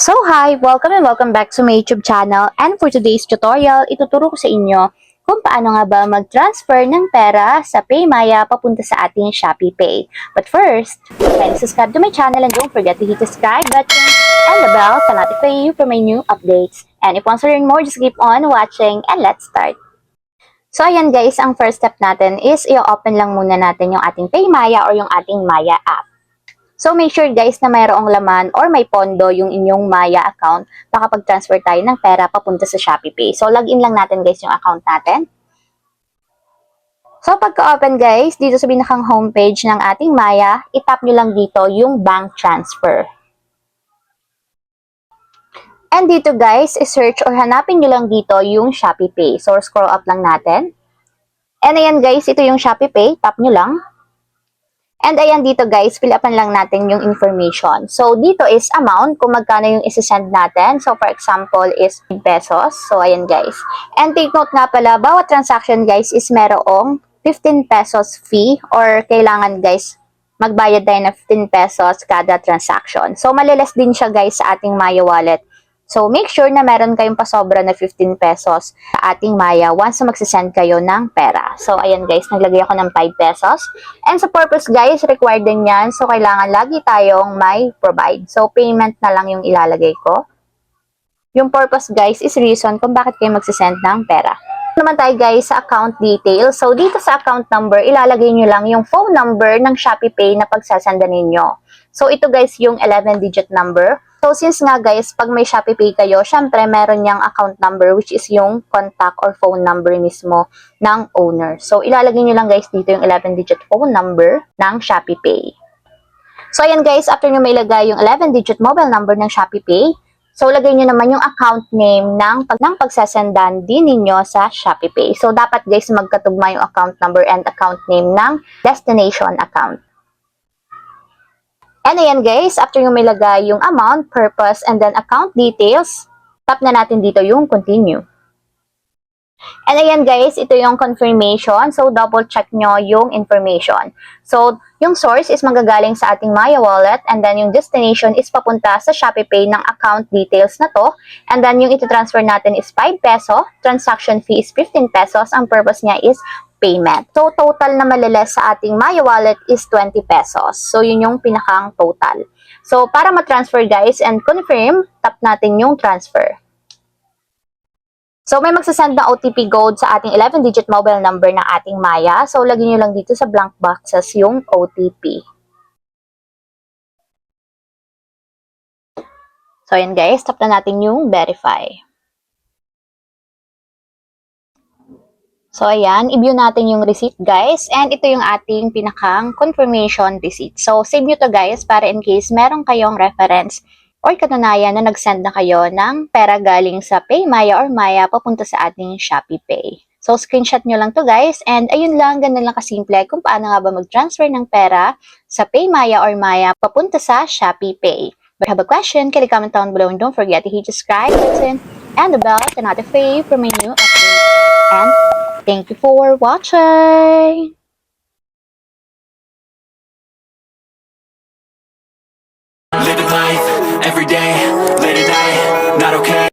So hi! Welcome and welcome back to my YouTube channel, and for today's tutorial, ituturo ko sa inyo kung paano nga ba mag-transfer ng pera sa PayMaya papunta sa ating Shopee Pay. But first, kindly subscribe to my channel and don't forget to hit the subscribe button and the bell to notify you for my new updates. And if you want to learn more, just keep on watching and let's start! So ayan guys, ang first step natin is i-open lang muna natin yung ating PayMaya or yung ating Maya app. So, make sure guys na mayroong laman or may pondo yung inyong Maya account makapag-transfer tayo ng pera papunta sa Shopee Pay. So, login lang natin guys yung account natin. So, pagka-open guys, dito sa pinakang homepage ng ating Maya, itap nyo lang dito yung bank transfer. And dito guys, i-search or hanapin nyo lang dito yung Shopee Pay. So, scroll up lang natin. And ayan guys, ito yung Shopee Pay. Tap nyo lang. And ayan dito guys, fill upan lang natin yung information. So dito is amount, kung magkano yung isi-send natin. So for example is pesos. So ayan guys. And take note nga pala, bawat transaction guys is merong 15 pesos fee or kailangan guys magbayad tayo ng 15 pesos kada transaction. So maliles din siya guys sa ating Maya wallet. So, make sure na meron kayong pasobra na 15 pesos sa ating Maya once na magsisend kayo ng pera. So, ayan guys, naglagay ako ng 5 pesos. And sa purpose guys, required din yan. So, kailangan lagi tayong may provide. So, payment na lang yung ilalagay ko. Yung purpose guys is reason kung bakit kayo magsisend ng pera. Naman tayo guys sa account details. So, dito sa account number, ilalagay nyo lang yung phone number ng Shopee Pay na pagsasandan ninyo. So, ito guys yung 11-digit number. So, since nga guys, pag may Shopee Pay kayo, syempre meron niyang account number which is yung contact or phone number mismo ng owner. So, ilalagay nyo lang guys dito yung 11-digit phone number ng Shopee Pay. So, ayan guys, after nyo mailagay yung 11-digit mobile number ng Shopee Pay, so, lagay nyo naman yung account name ng pagsasendan din ninyo sa Shopee Pay. So, dapat guys magkatugma yung account number and account name ng destination account. And ayan guys, after yung may lagay yung amount, purpose, and then account details, tap na natin dito yung continue. And ayan guys, ito yung confirmation. So, double check nyo yung information. So, yung source is magagaling sa ating Maya wallet and then yung destination is papunta sa Shopee Pay ng account details na to. And then yung iti-transfer natin is 5 peso, transaction fee is 15 pesos, ang purpose niya is payment. So, total na maliles sa ating Maya wallet is 20 pesos. So, yun yung pinakang total. So, para ma-transfer guys and confirm, tap natin yung transfer. So, may magsasend na OTP code sa ating 11-digit mobile number ng ating Maya. So, lagyan nyo lang dito sa blank boxes yung OTP. So, ayan guys, tap na natin yung verify. So, ayan, i-view natin yung receipt guys. And ito yung ating pinakang confirmation receipt. So, save nyo to guys para in case meron kayong reference or katunayan na nag-send na kayo ng pera galing sa PayMaya or Maya papunta sa ating Shopee Pay. So, screenshot nyo lang to guys. And ayun lang, ganun lang kasimple kung paano nga ba mag-transfer ng pera sa PayMaya or Maya papunta sa Shopee Pay. But if you have a question, can you comment down below and don't forget to hit the subscribe button and the bell to notify you for my new updates. And thank you for watching! Living life, every day, late at night, not okay.